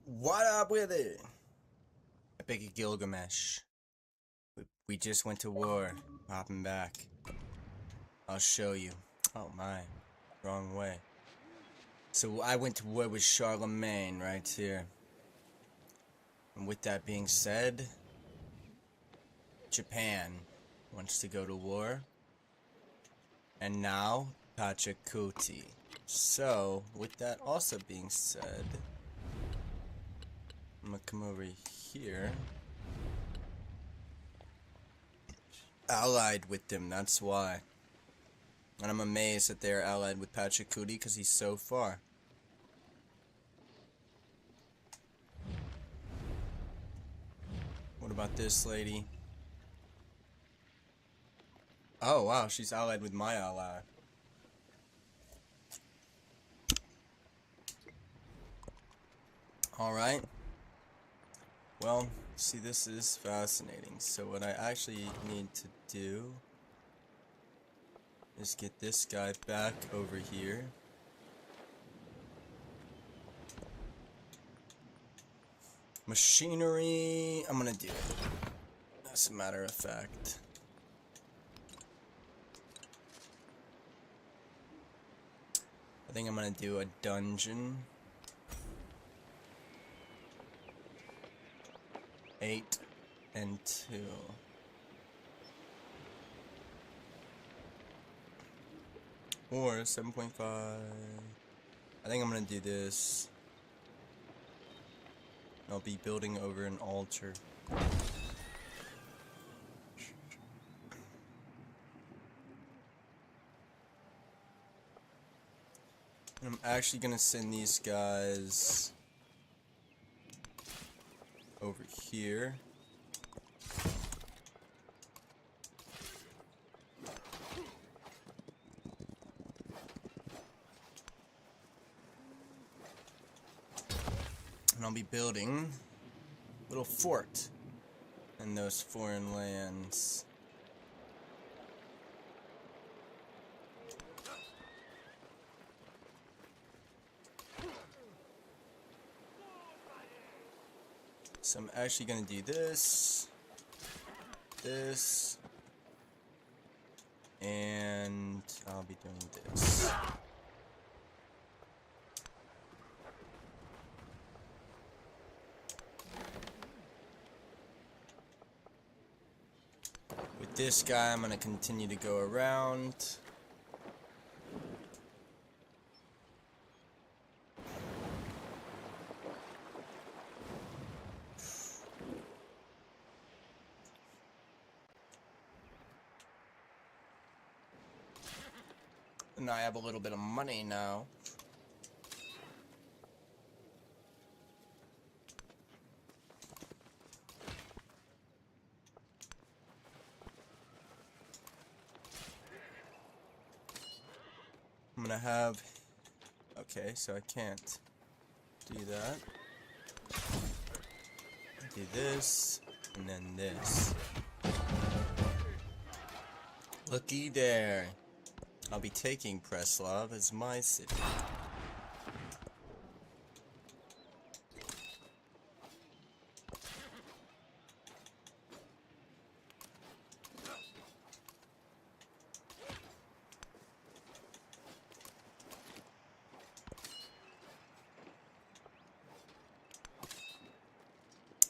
What up with it? Epic Gilgamesh. We just went to war. Hopping back. I'll show you. Oh my. Wrong way. So I went to war with Charlemagne right here. And with that being said, Japan wants to go to war. And now, Pachacuti. So, with that also being said, I'm gonna come over here. Allied with them, that's why. And I'm amazed that they're allied with Pachacuti because he's so far. What about this lady? Oh wow, she's allied with my ally. Alright. Well, see, this is fascinating. So what I actually need to do is get this guy back over here. Machinery, I'm gonna do it. As a matter of fact. I think I'm gonna do a dungeon. 8 and 2. Or 7.5. I think I'm gonna do this. I'll be building over an altar. And I'm actually gonna send these guys over here. And I'll be building a little fort in those foreign lands. So I'm actually gonna do this, and I'll be doing this. With this guy, I'm gonna continue to go around. And I have a little bit of money now. I'm gonna have... Okay, so I can't do that. Do this, and then this. Looky there. I'll be taking Preslav as my city.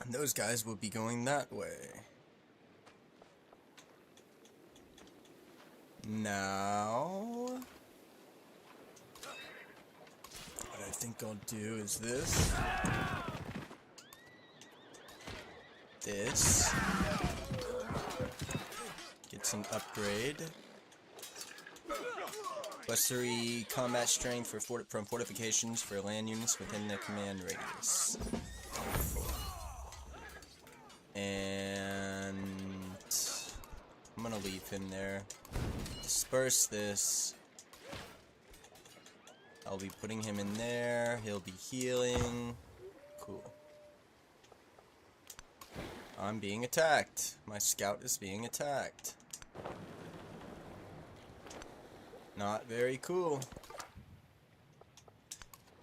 And those guys will be going that way. Now, what I think I'll do is this. Get some upgrade. +3 combat strength from fortifications for land units within the command radius. And I'm gonna leave him there. Disperse this. I'll be putting him in there. He'll be healing. Cool. I'm being attacked. My scout is being attacked. Not very cool.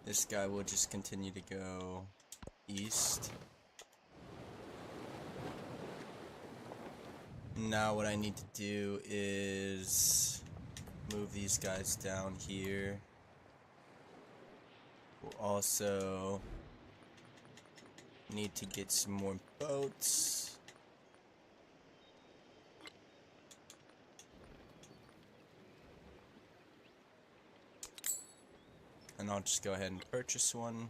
This guy will just continue to go east. Now what I need to do is move these guys down here. We'll also need to get some more boats. And I'll just go ahead and purchase one.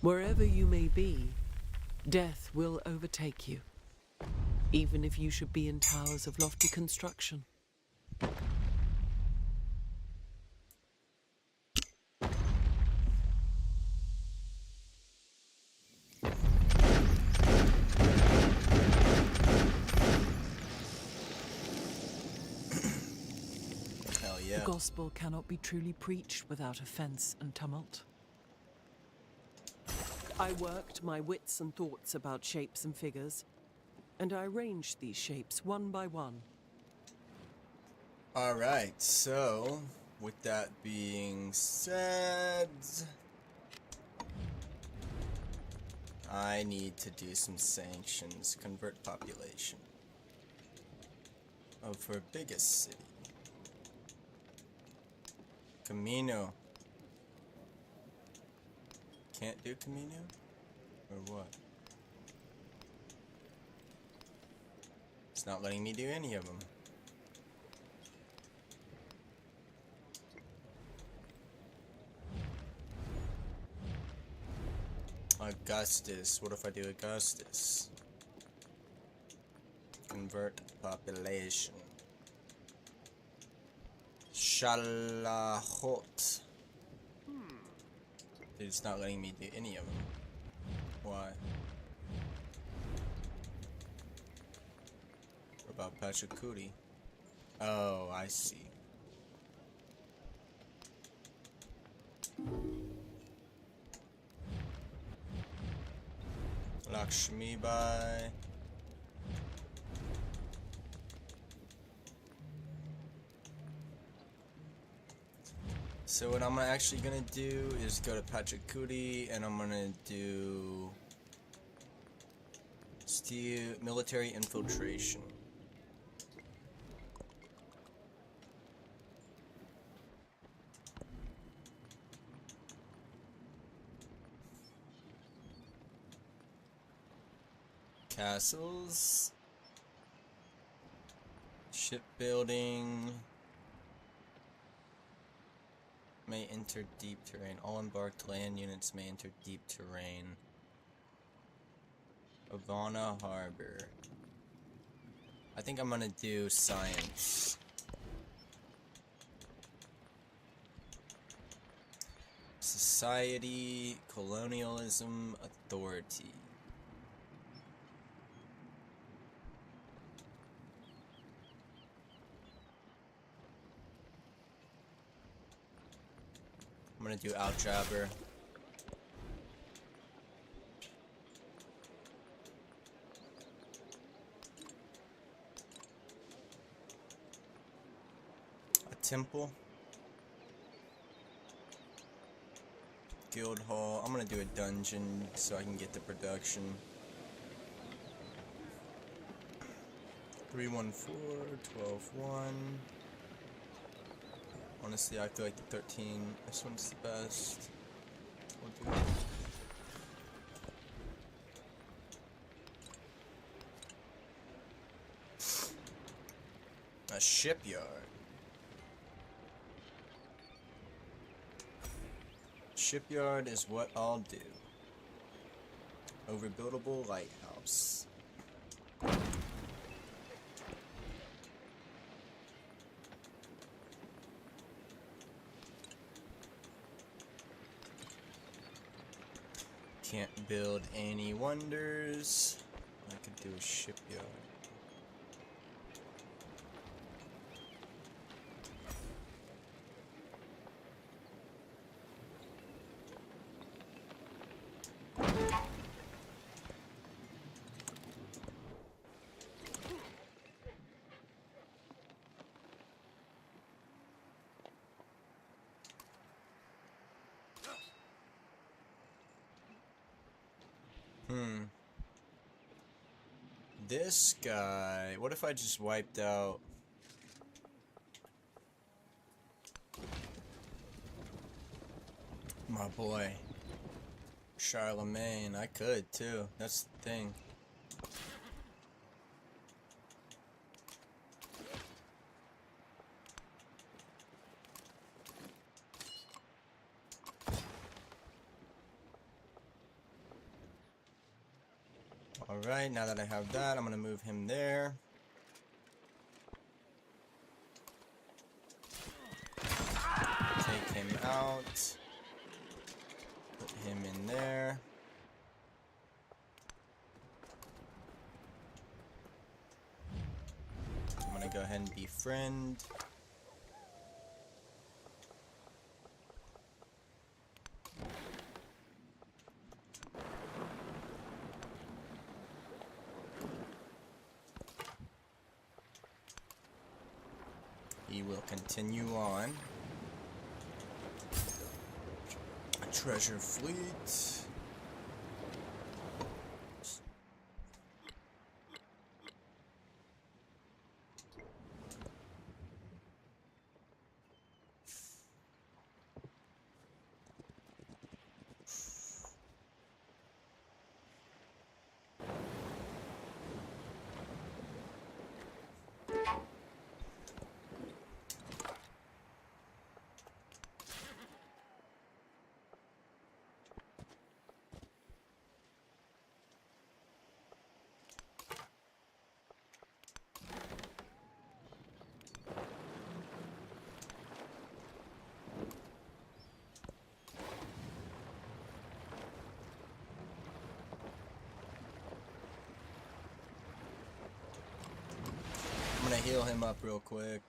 Wherever you may be, death will overtake you, even if you should be in towers of lofty construction. Hell yeah. The gospel cannot be truly preached without offense and tumult. I worked my wits and thoughts about shapes and figures, and I arranged these shapes one by one. Alright, so with that being said, I need to do some sanctions. Convert population of her biggest city. Camino. Can't do Camino? Or what? It's not letting me do any of them. Augustus. What if I do Augustus? Convert population. Shalahot. It's not letting me do any of them. Why? What about Pachacudi? Oh, I see. Lakshmi Bai. So what I'm actually gonna do is go to Pachacudi and I'm gonna do military infiltration. Castles. Shipbuilding. May enter deep terrain. All embarked land units may enter deep terrain. Havana Harbor. I think I'm gonna do science. Society, colonialism, authority. I'm gonna do algebra. A temple. Guild hall. I'm gonna do a dungeon so I can get the production. 314, 12-1. Honestly, I feel like the 13, this one's the best. We'll do it. A shipyard. Shipyard is what I'll do. Overbuildable lighthouse. Can't build any wonders. I could do a shipyard. This guy... What if I just wiped out... my boy, Charlemagne? I could, too. That's the thing. Alright, now that I have that, I'm gonna move him there. Take him out. Put him in there. I'm gonna go ahead and befriend. He will continue on. A treasure fleet. I'm gonna heal him up real quick.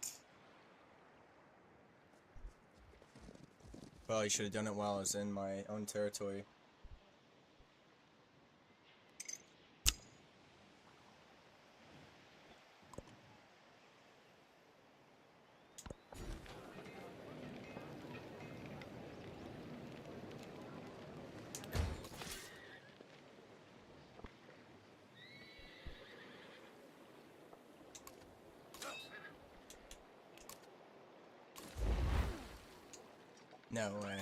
Probably should have done it while I was in my own territory. No way.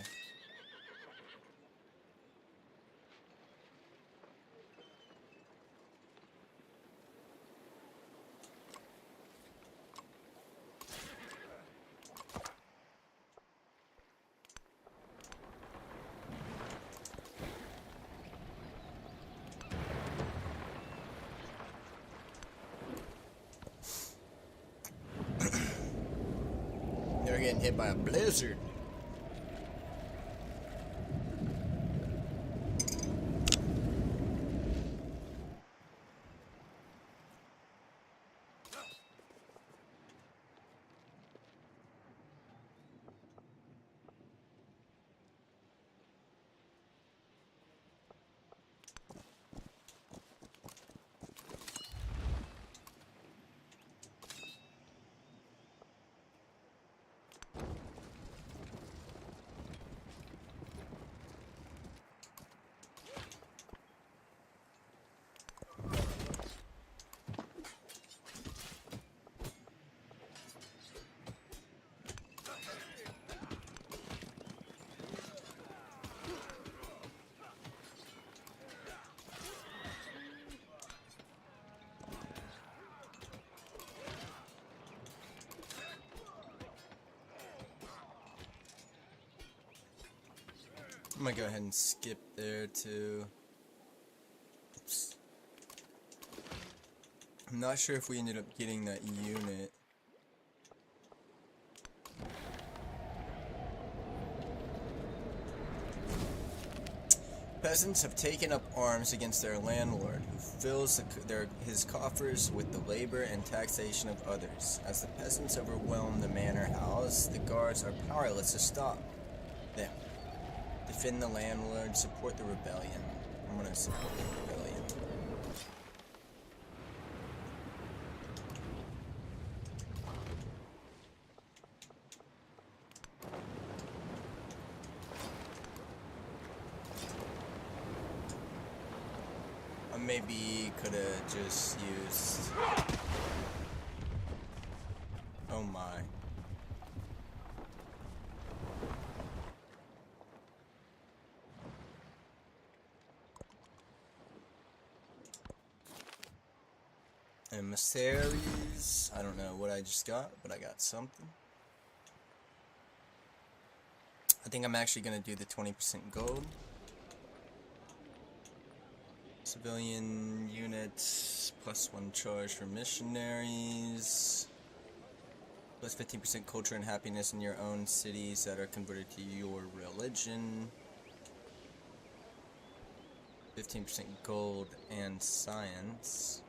They're getting hit by a blizzard. I'm gonna go ahead and skip there too. Oops. I'm not sure if we ended up getting that unit. Peasants have taken up arms against their landlord, who fills his coffers with the labor and taxation of others. As the peasants overwhelm the manor house, the guards are powerless to stop them. Defend the landlord, support the rebellion. I'm gonna support the rebellion. maybe could have just used... Oh my. Emissaries. I don't know what I just got, but I got something. I think I'm actually gonna do the 20% gold. Civilian units, +1 charge for missionaries. Plus 15% culture and happiness in your own cities that are converted to your religion. 15% gold and science.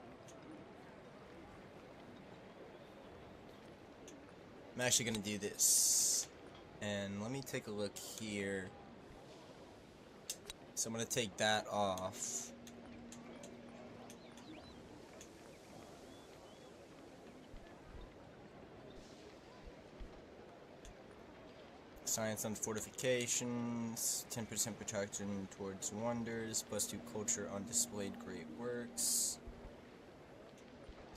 I'm actually gonna do this. And let me take a look here. So I'm gonna take that off. Science on fortifications, 10% protection towards wonders, +2 culture on displayed great works,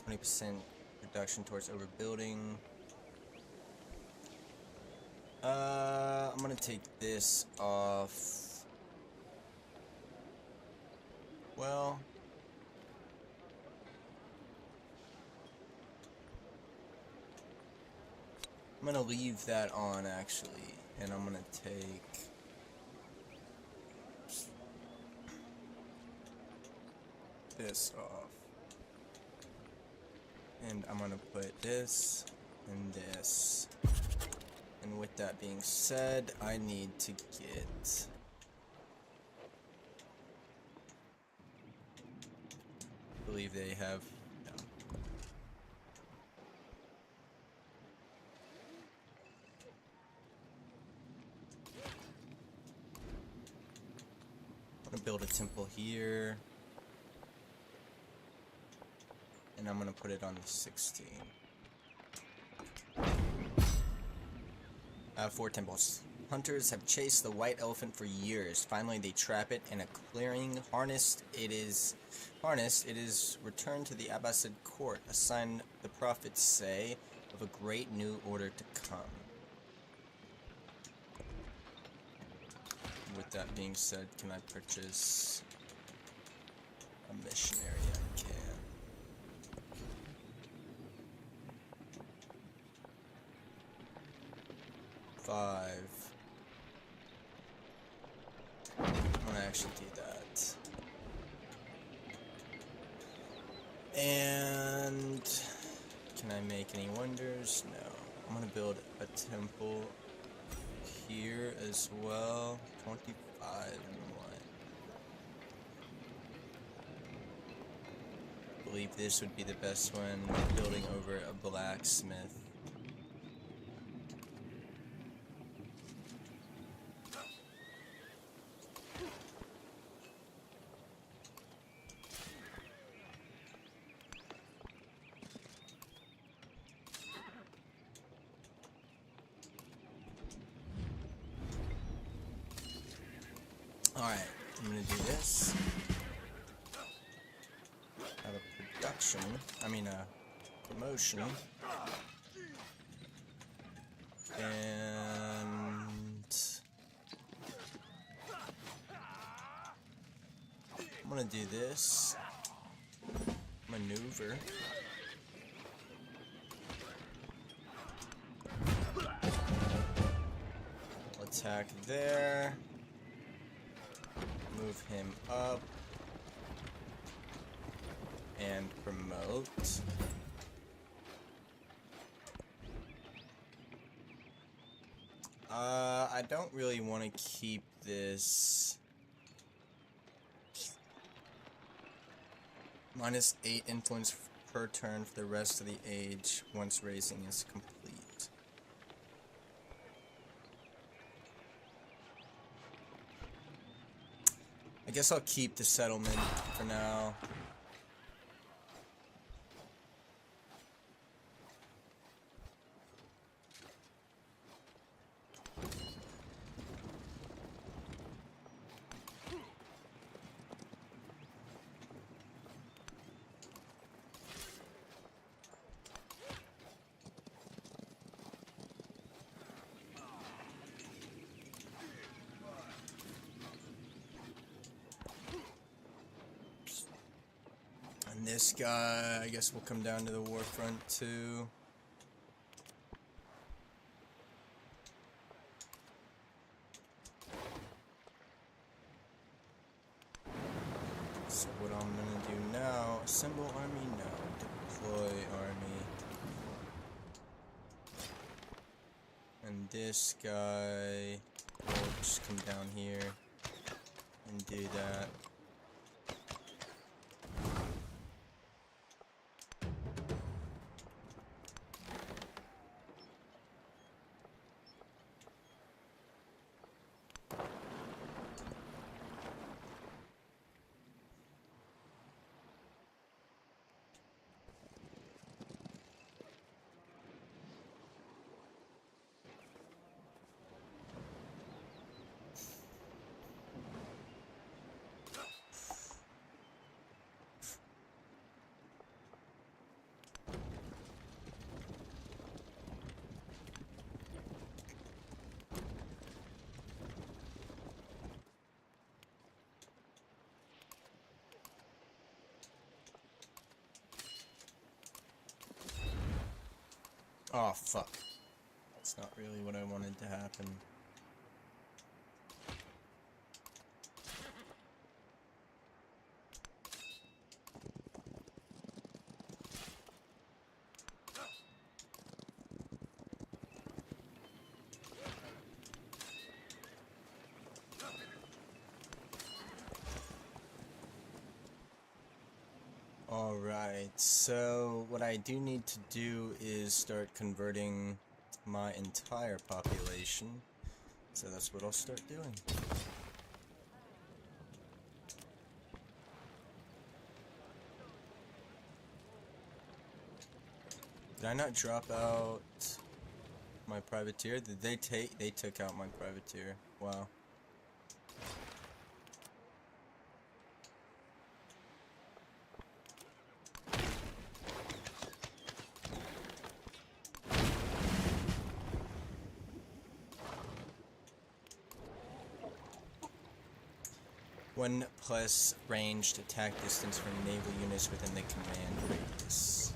20% reduction towards overbuilding. I'm gonna take this off. Well, I'm gonna leave that on actually, and I'm gonna take this off, and I'm gonna put this and this. And with that being said, I need to get I believe they have no. I'm gonna build a temple here, and I'm gonna put it on the 16. I have 4 temples. Hunters have chased the white elephant for years. Finally, they trap it in a clearing. Harnessed, it is returned to the Abbasid court, a sign, the prophets say, of a great new order to come. With that being said, can I purchase a missionary? I can. Five. I'm gonna actually do that. And can I make any wonders? No. I'm gonna build a temple here as well. 25 and 1. I believe this would be the best one, building over a blacksmith. Alright, I'm gonna do this. Have a production, a promotion. And I'm gonna do this. Maneuver. Attack there. Move him up. And promote. I don't really want to keep this. -8 influence per turn for the rest of the age once raising is complete. I guess I'll keep the settlement for now. this guy, I guess we'll come down to the war front too. So what I'm gonna do now, assemble army, no, deploy army. And this guy will just come down here and do that. Oh, fuck. That's not really what I wanted to happen. Alright, so what I do need to do is start converting my entire population. So that's what I'll start doing. Did I not drop out my privateer? Did they take? They took out my privateer. Wow. One plus ranged attack distance from naval units within the command radius.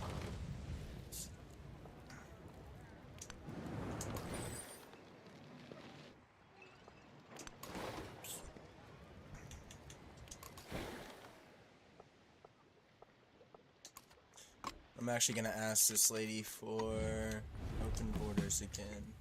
I'm actually gonna ask this lady for open borders again.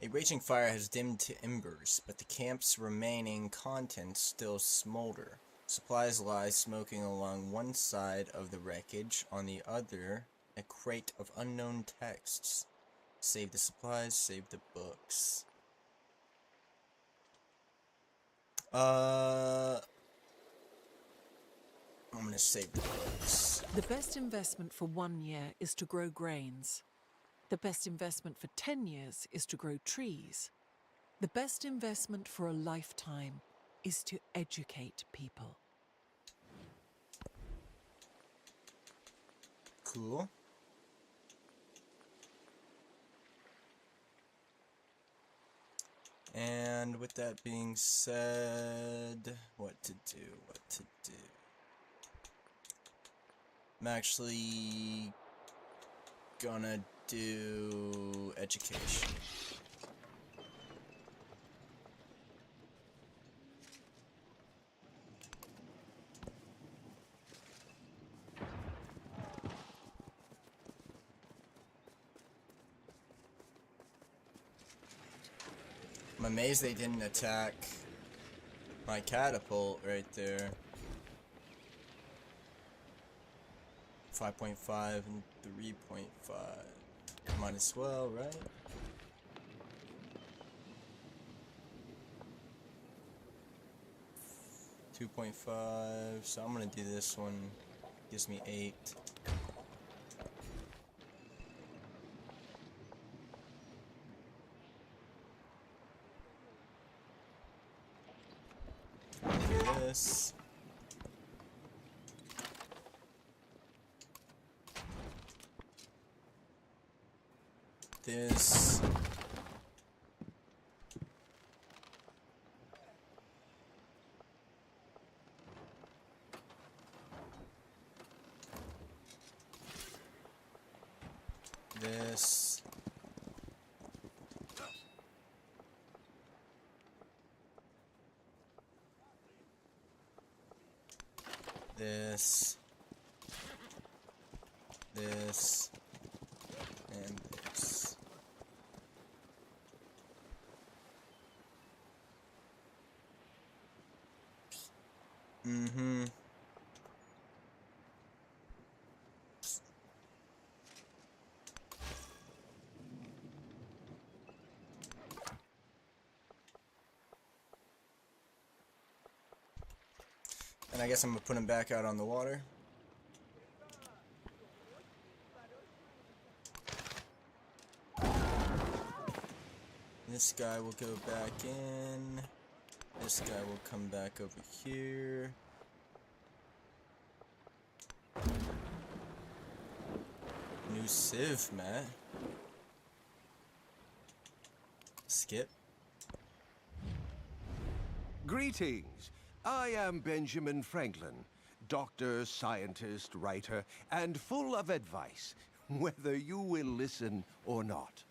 A raging fire has dimmed to embers, but the camp's remaining contents still smolder. Supplies lie smoking along one side of the wreckage, on the other, a crate of unknown texts. Save the supplies, save the books. I'm gonna save the books. The best investment for 1 year is to grow grains. The best investment for 10 years is to grow trees. The best investment for a lifetime is to educate people. Cool. And with that being said, what to do. I'm actually gonna do education. I'm amazed they didn't attack my catapult right there. 5.5 and 3.5. Might as well, right? $2.5, so I'm gonna do this one. Gives me 8. Do this. This. this, this, and this. Mm-hmm. And I guess I'm gonna put him back out on the water. This guy will go back in. This guy will come back over here. New sieve, Matt. Skip. Greetings. I am Benjamin Franklin, doctor, scientist, writer, and full of advice, whether you will listen or not.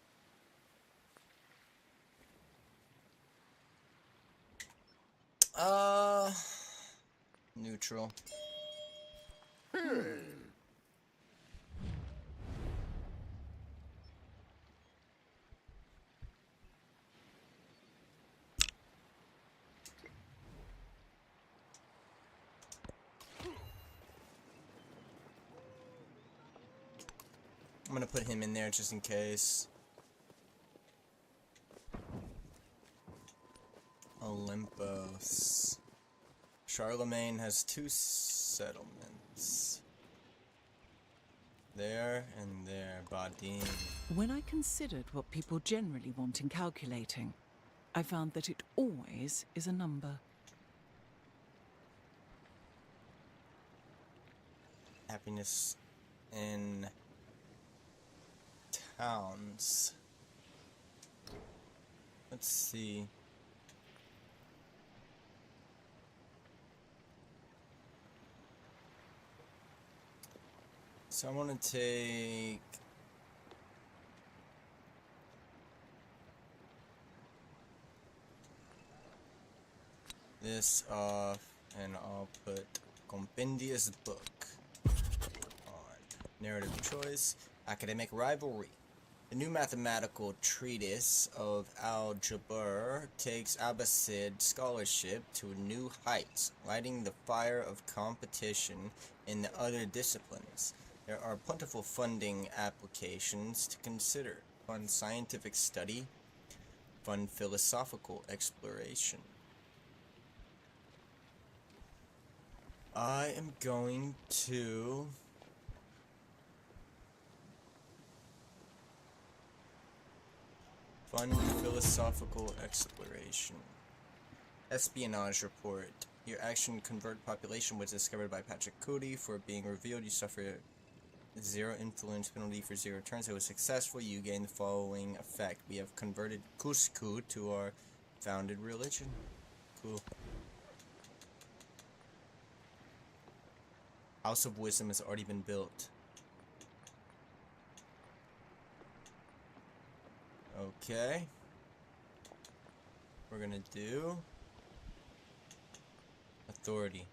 Neutral. I'm gonna put him in there just in case. Olympos. Charlemagne has 2 settlements. There and there, Badin. When I considered what people generally want in calculating, I found that it always is a number. Happiness in towns. Let's see. So I want to take this off, and I'll put Compendious Book on. Narrative choice, Academic Rivalry. The new mathematical treatise of Al-Jabr takes Abbasid scholarship to new heights, lighting the fire of competition in the other disciplines. There are plentiful funding applications to consider. Fund scientific study, fund philosophical exploration. I am going to fund philosophical exploration. Espionage report. Your action convert population was discovered by Patrick Cody. For being revealed, you suffer 0 influence penalty for 0 turns. It was successful. You gain the following effect. We have converted Cusco to our founded religion. Cool. House of Wisdom has already been built. Okay. We're gonna do authority.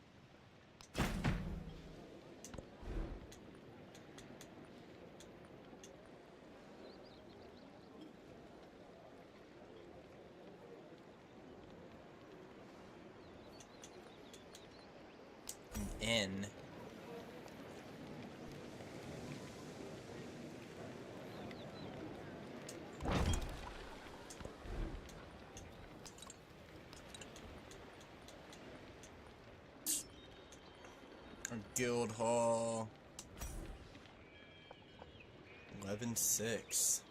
N. Guild Hall. 11-6.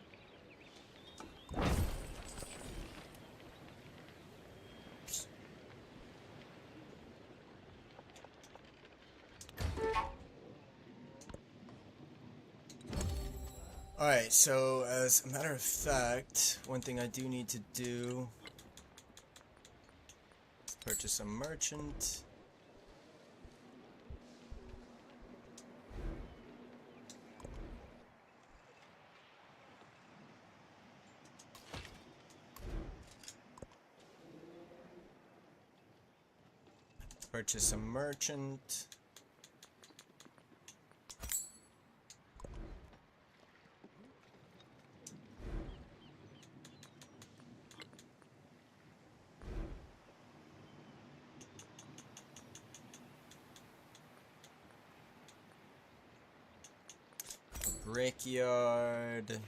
Alright, so as a matter of fact, one thing I do need to do is purchase a merchant. Purchase a merchant. brickyard.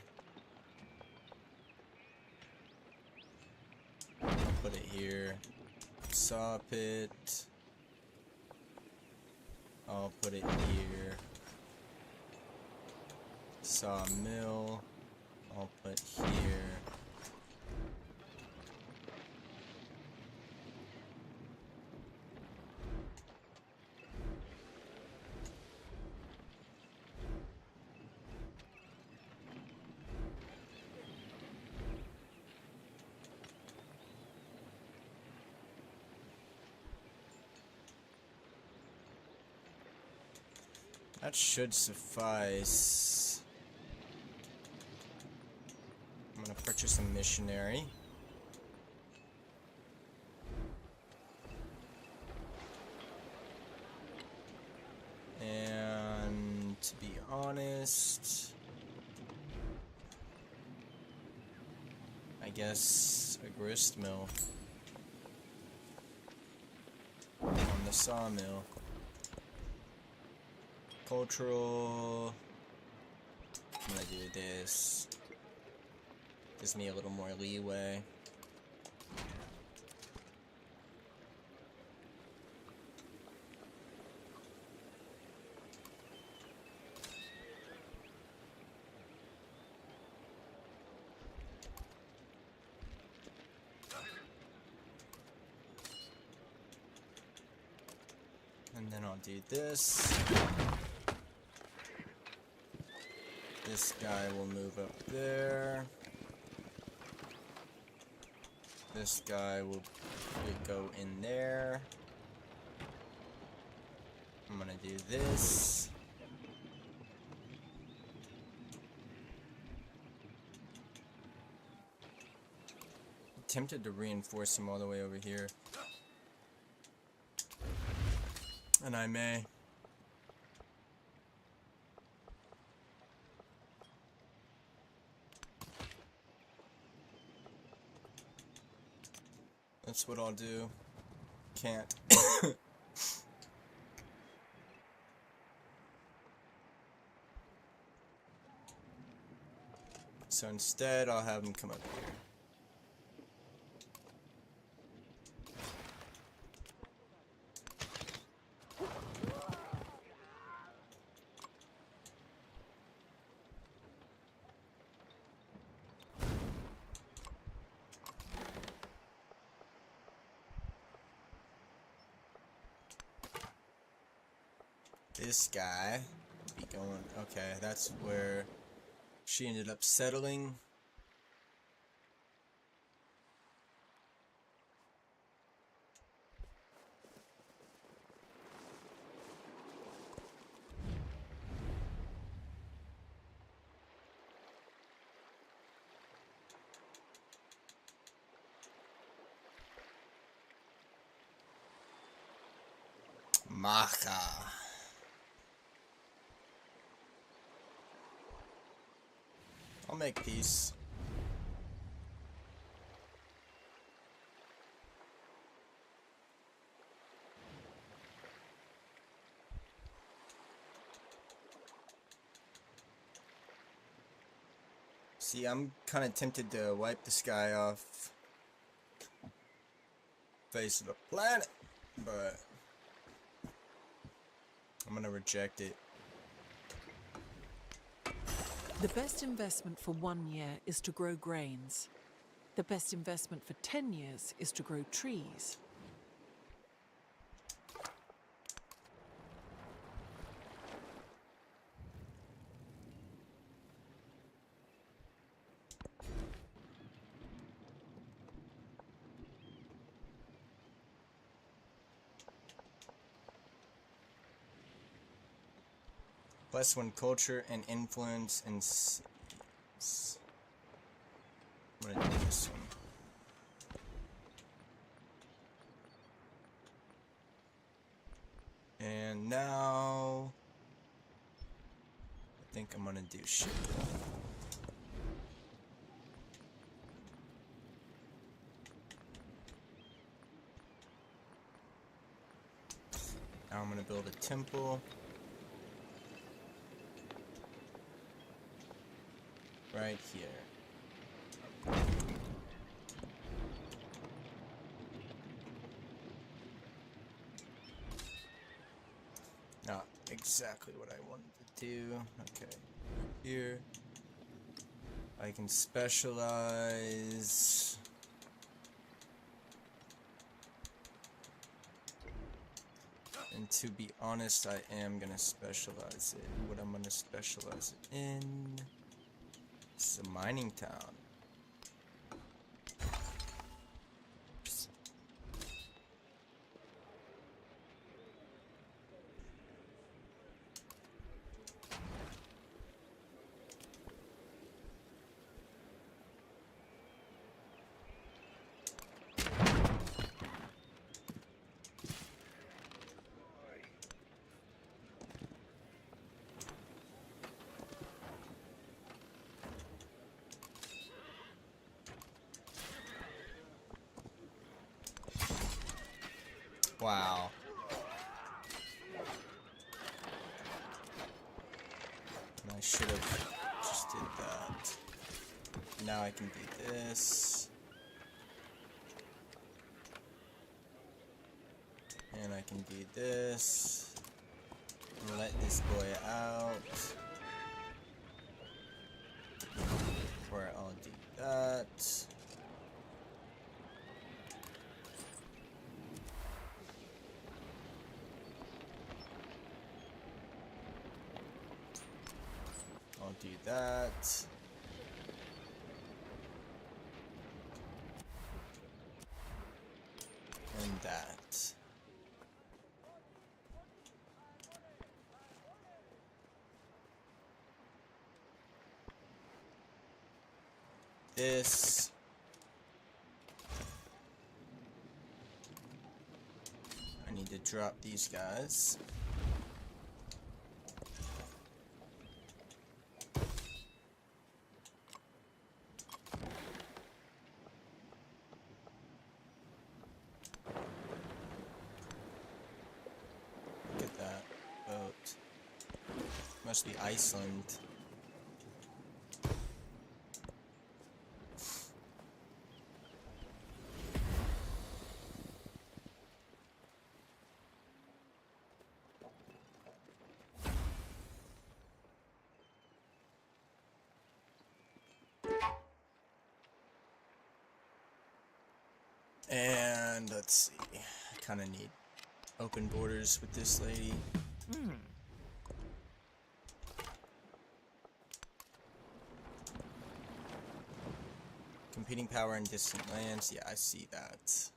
I'll put it here. Saw pit. I'll put it here. Sawmill. I'll put here. That should suffice. I'm gonna purchase a missionary. And to be honest, I guess a grist mill on the sawmill. Cultural. I'm gonna do this. Gives me a little more leeway. And then I'll do this. This guy will move up there. This guy will go in there. I'm gonna do this. I'm tempted to reinforce him all the way over here. And I may. That's what I'll do. Can't. So instead, I'll have him come up here. This guy will be going. Okay, that's where she ended up settling. Macha. I'll make peace. See, I'm kind of tempted to wipe this guy off face of the planet, but I'm gonna reject it. The best investment for 1 year is to grow grains. The best investment for 10 years is to grow trees. +1 culture and influence and I'm gonna do this one. And now I think I'm gonna do shit. Now I'm gonna build a temple. right here. Not exactly what I wanted to do. Okay. Here. I can specialize. And to be honest, I am gonna specialize it. What I'm gonna specialize it in is a mining town. Wow. And I should have just did that. Now I can do this. And I can do this. And let this boy out. Or I'll do that. I'll do that. And that. This. I need to drop these guys. Look at that boat. Must be Iceland. And let's see. I kind of need open borders with this lady. Competing power in distant lands. Yeah, I see that.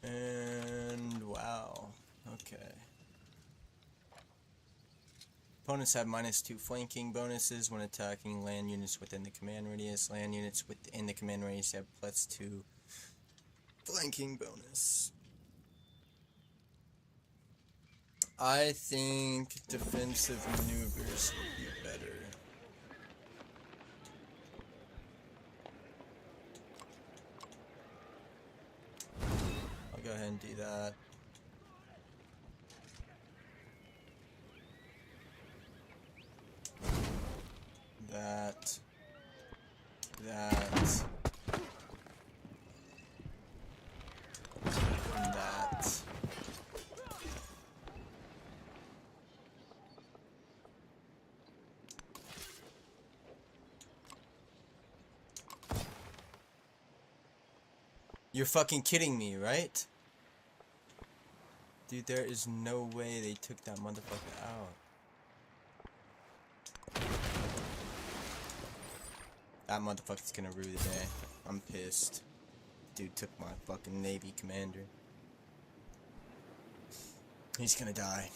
And wow. Okay. Opponents have -2 flanking bonuses when attacking land units within the command radius. Land units within the command radius have +2 flanking bonus. I think defensive maneuvers would be better. I'll go ahead and do that. That. And that. You're fucking kidding me, right? Dude, there is no way they took that motherfucker out. That motherfucker's gonna rue the day. I'm pissed. Dude took my fucking Navy commander. He's gonna die.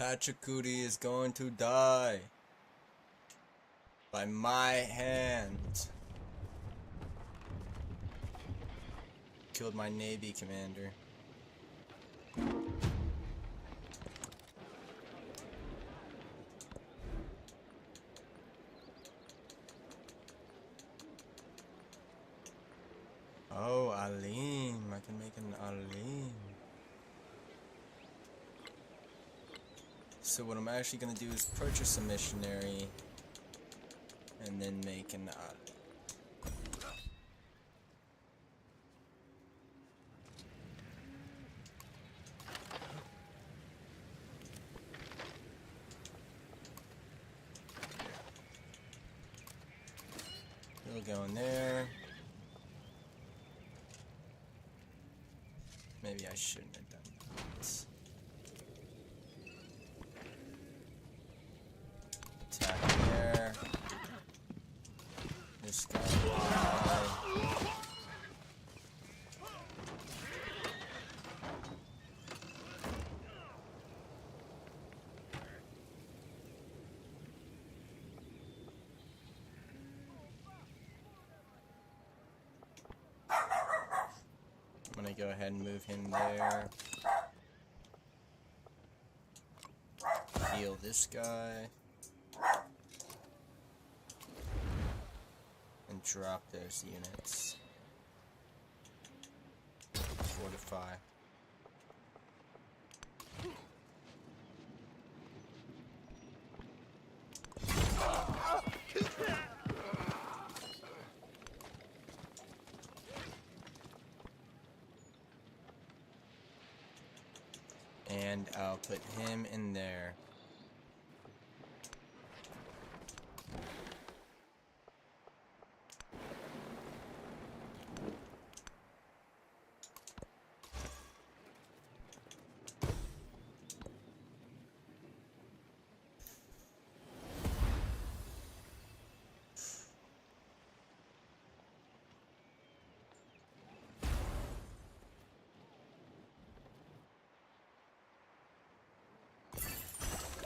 Pachacuti is going to die by my hand. Killed my Navy commander. Oh, Alim. I can make an Alim. So what I'm actually gonna do is purchase a missionary and then make an Alim. We'll go in there. Maybe I shouldn't have done that. Attack there. This guy. I'm gonna go ahead and move him there. Heal this guy. And drop those units. Fortify. And I'll put him in there.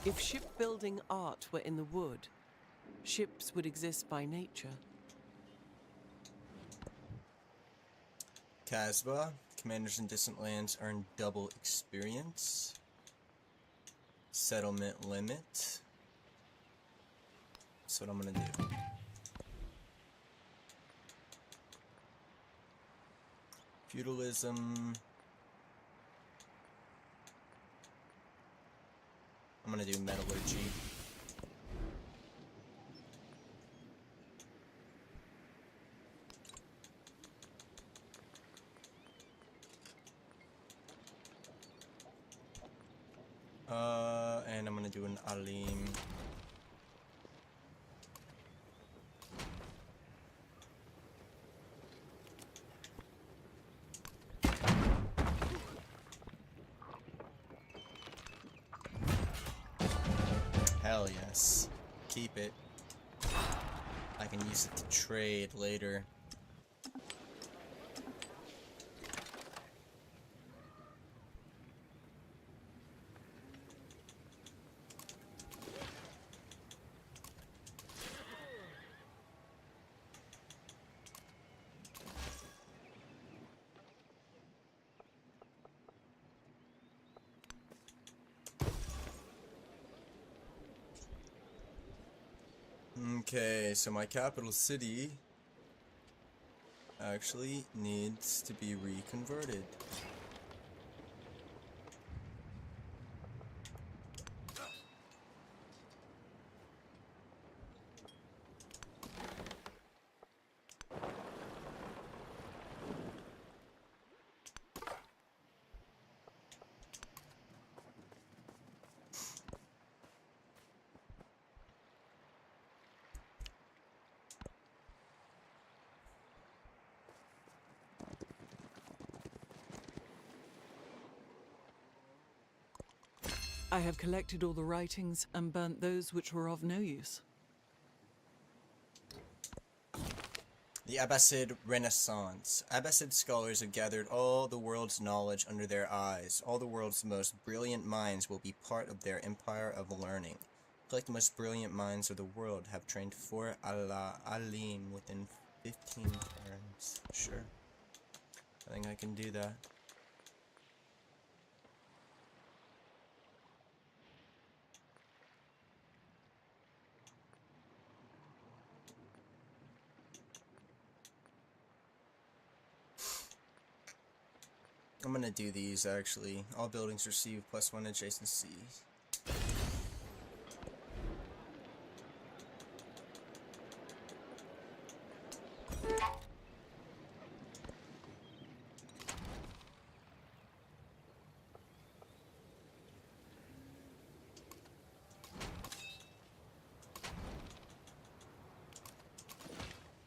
If shipbuilding art were in the wood, ships would exist by nature. Casbah, commanders in distant lands earn double experience. Settlement limit. That's what I'm gonna do. Feudalism. I'm gonna do metallurgy. And I'm gonna do an Alim. Hell yes. Keep it. I can use it to trade later. Okay, so my capital city actually needs to be reconverted. I have collected all the writings and burnt those which were of no use. The Abbasid Renaissance. Abbasid scholars have gathered all the world's knowledge under their eyes. All the world's most brilliant minds will be part of their empire of learning. Like the most brilliant minds of the world have trained 4 Alim within 15 turns. Sure. I think I can do that. I'm gonna do these actually. All buildings receive +1 adjacency.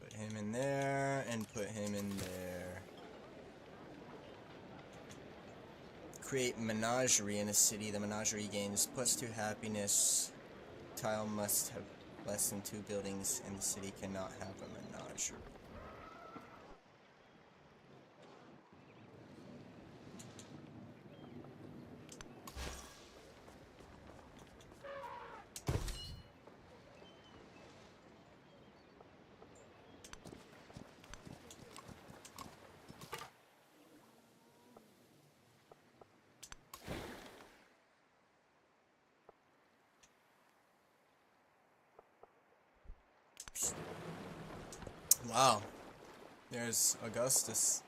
Put him in there and put him in there. Create menagerie in a city. The menagerie gains +2 happiness. Tile must have less than 2 buildings, and the city cannot have a menagerie. Wow, there's Augustus.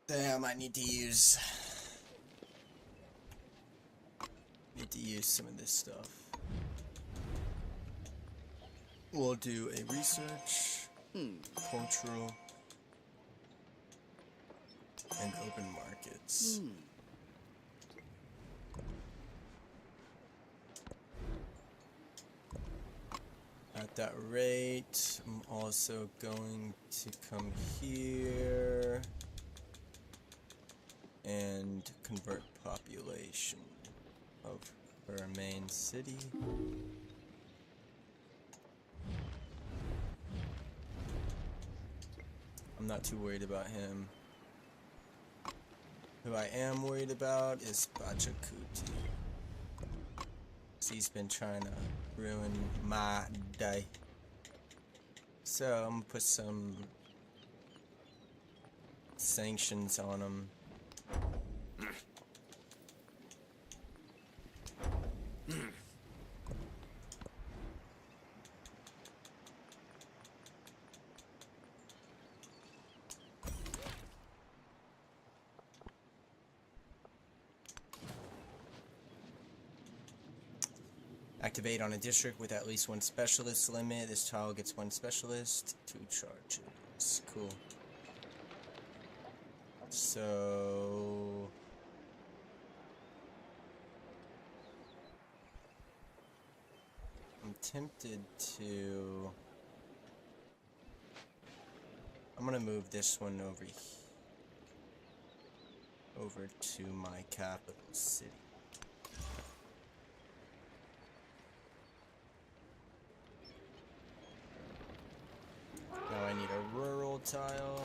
Damn, I need to use some of this stuff. We'll do a research, cultural, and open markets. At that rate, I'm also going to come here and convert population of her main city. I'm not too worried about him. Who I am worried about is Bachakuti. He's been trying to ruin my day. So I'm gonna put some sanctions on him. Activate on a district with at least 1 specialist limit. This tile gets 1 specialist, 2 charges. Cool. So I'm tempted to. I'm gonna move this one over to my capital city. Now I need a rural tile.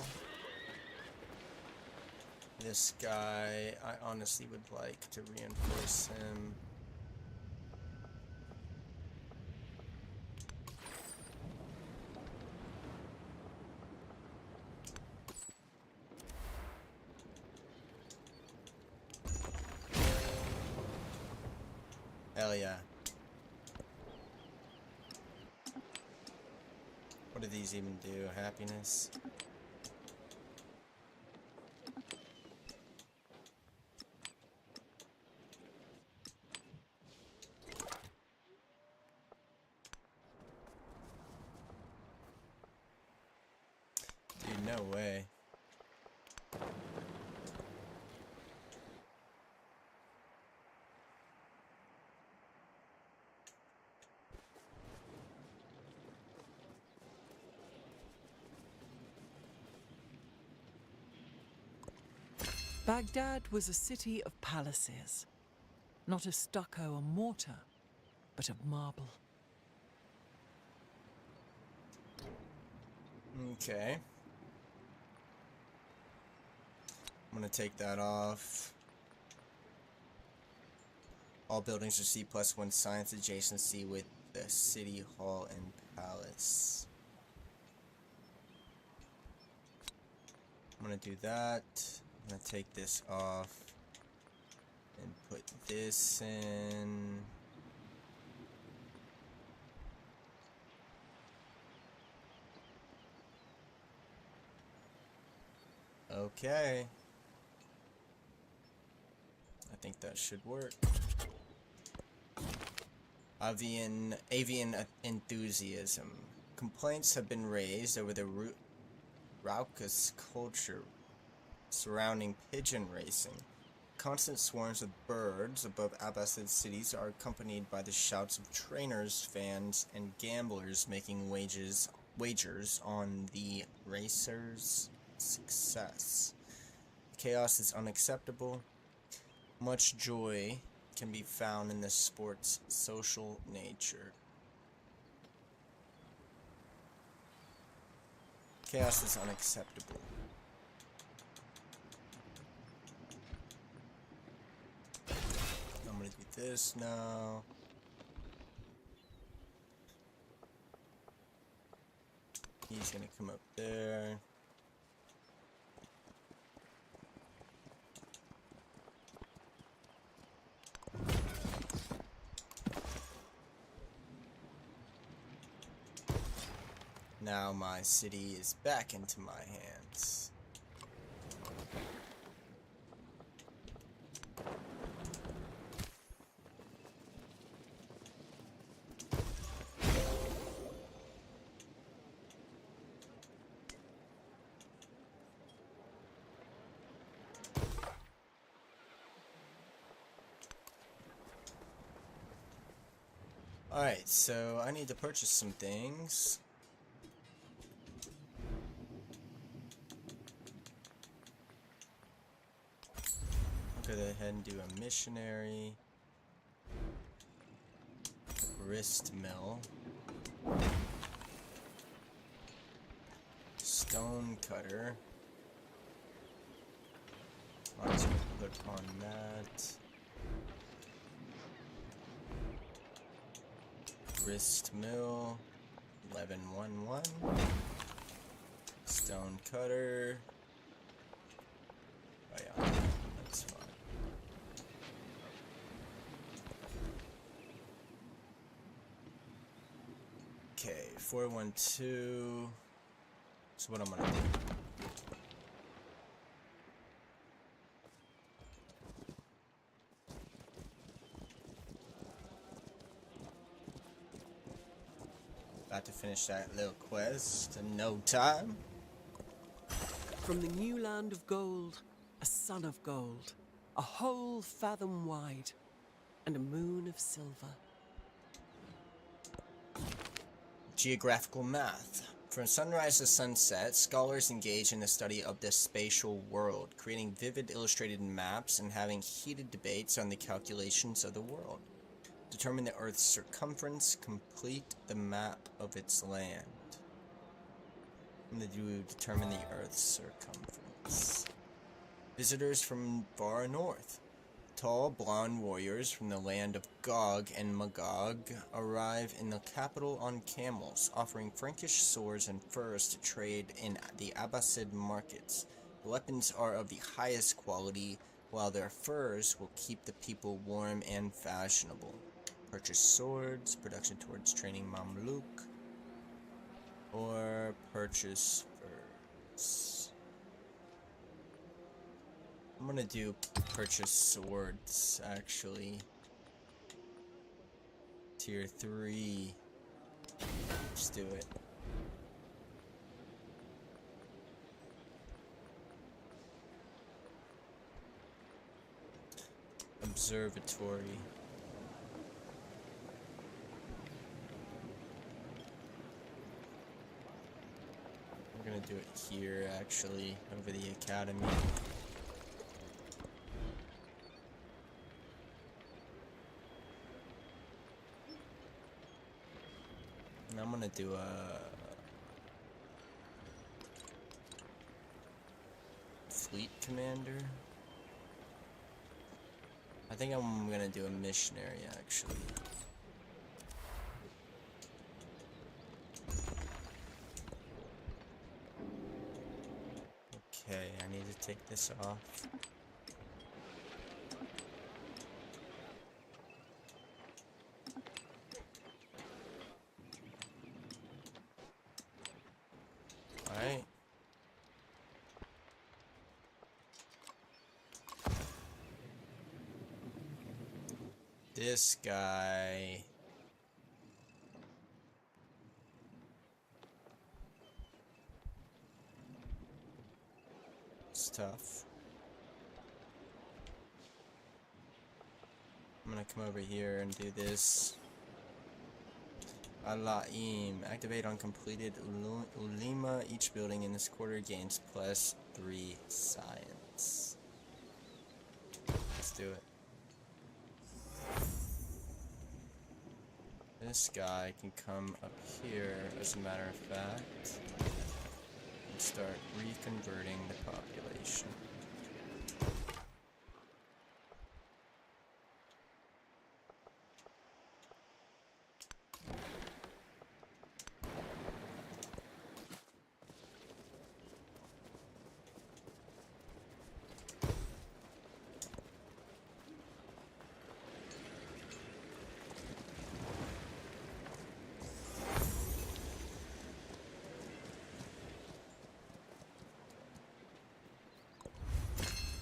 This guy, I honestly would like to reinforce him. Hell yeah. What do these even do? Happiness? Dude, no way. Baghdad was a city of palaces, not of stucco and mortar, but of marble. Okay. I'm gonna take that off. All buildings receive +1 science adjacency with the city hall and palace. I'm gonna do that. I'm gonna take this off and put this in. Okay. I think that should work. Avian enthusiasm. Complaints have been raised over the raucous culture surrounding pigeon racing. Constant swarms of birds above Abbasid cities are accompanied by the shouts of trainers, fans, and gamblers making wagers on the racers' success. Chaos is unacceptable. Much joy can be found in the sport's social nature. Chaos is unacceptable. I'm gonna do this now. He's gonna come up there. Now my city is back into my hands. Alright, so I need to purchase some things. Go ahead and do a missionary. Grist mill. Stone cutter. I'm just gonna put on that. Grist mill. 1111. Stone cutter. Oh yeah, that's fine. Okay, 412. That's what I'm gonna do. About to finish that little quest in no time. From the new land of gold, a sun of gold, a whole fathom wide, and a moon of silver. Geographical math. From sunrise to sunset, scholars engage in the study of the spatial world, creating vivid illustrated maps and having heated debates on the calculations of the world. Determine the Earth's circumference, complete the map of its land. I'm going to do determine the Earth's circumference. Visitors from far north. Tall, blonde warriors from the land of Gog and Magog arrive in the capital on camels, offering Frankish swords and furs to trade in the Abbasid markets. The weapons are of the highest quality, while their furs will keep the people warm and fashionable. Purchase swords, production towards training Mamluk, or purchase furs. I'm gonna do purchase swords, actually. Tier 3. Let's do it. Observatory. We're gonna do it here, actually, over the academy. And I'm gonna do a fleet commander. I think I'm gonna do a missionary actually. Okay, I need to take this off. Alright. This guy. It's tough. I'm gonna come over here and do this. Alaim. Activate on completed Ulima. Each building in this quarter gains +3 science. Let's do it. This guy can come up here, as a matter of fact, and start reconverting the population.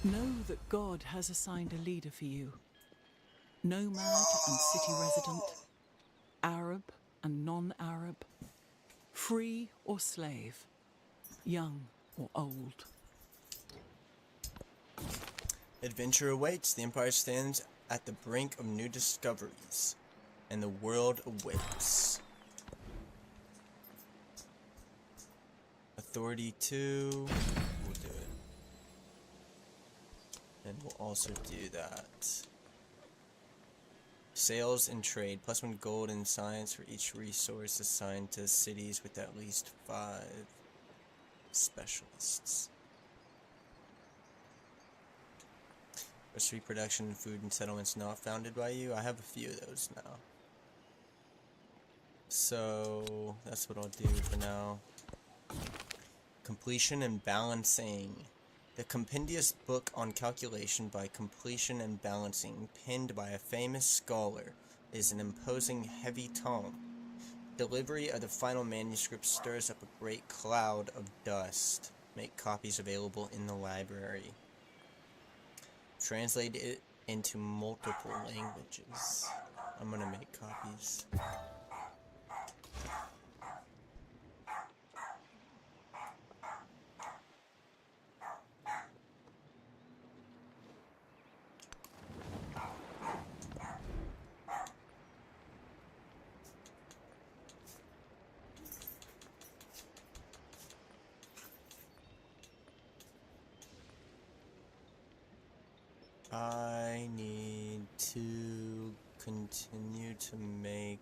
Know that God has assigned a leader for you. Nomad and city resident, Arab and non-Arab, free or slave, young or old. Adventure awaits. The Empire stands at the brink of new discoveries, and the world awaits. Authority 2. We'll do it. And we'll also do that. Sales and trade. +1 gold in science for each resource assigned to cities with at least 5 specialists. Forestry production, food and settlements not founded by you. I have a few of those now. So that's what I'll do for now. Completion and balancing. The compendious book on calculation by completion and balancing, penned by a famous scholar, is an imposing heavy tome. Delivery of the final manuscript stirs up a great cloud of dust. Make copies available in the library. Translate it into multiple languages. I'm gonna make copies. I need to continue to make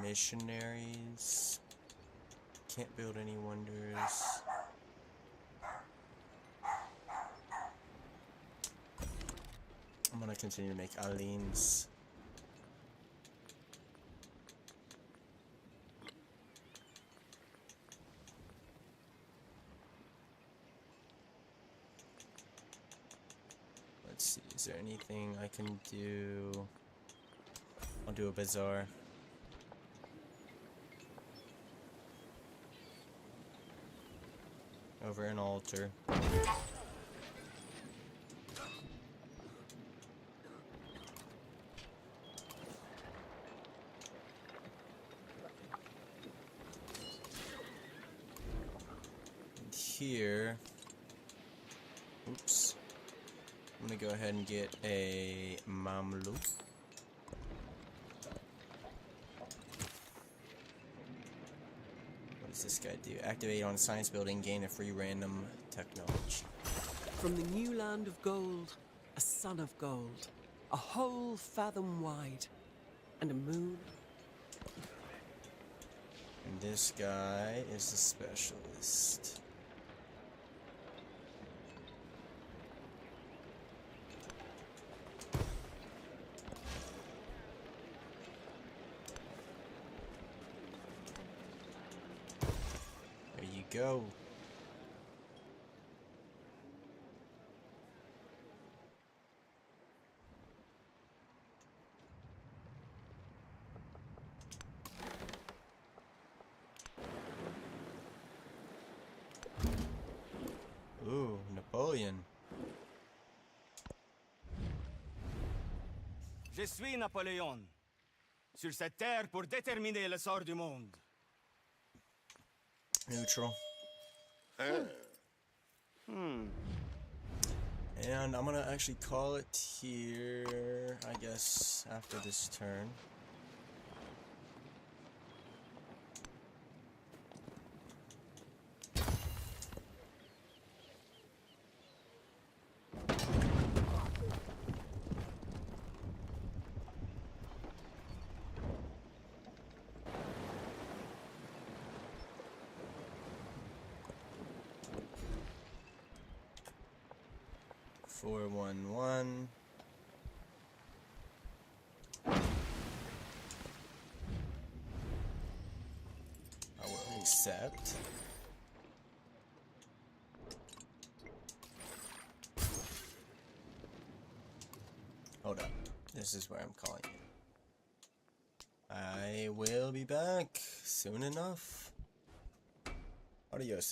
missionaries. Can't build any wonders. I'm gonna continue to make aliens. Let's see, is there anything I can do? I'll do a bazaar. Over an altar. And here, oops. I'm gonna go ahead and get a Mamluk. What does this guy do? Activate on science building, gain a free random technology. From the new land of gold, a sun of gold, a whole fathom wide, and a moon this guy is the specialist. There you go. Ooh, Napoleon. Je suis Napoléon, sur cette terre pour déterminer le sort du monde. Neutral. And I'm gonna actually call it here, I guess, after this turn. Four, 1, 1. I will accept. Hold up. This is where I'm calling it. I will be back soon enough. Adios.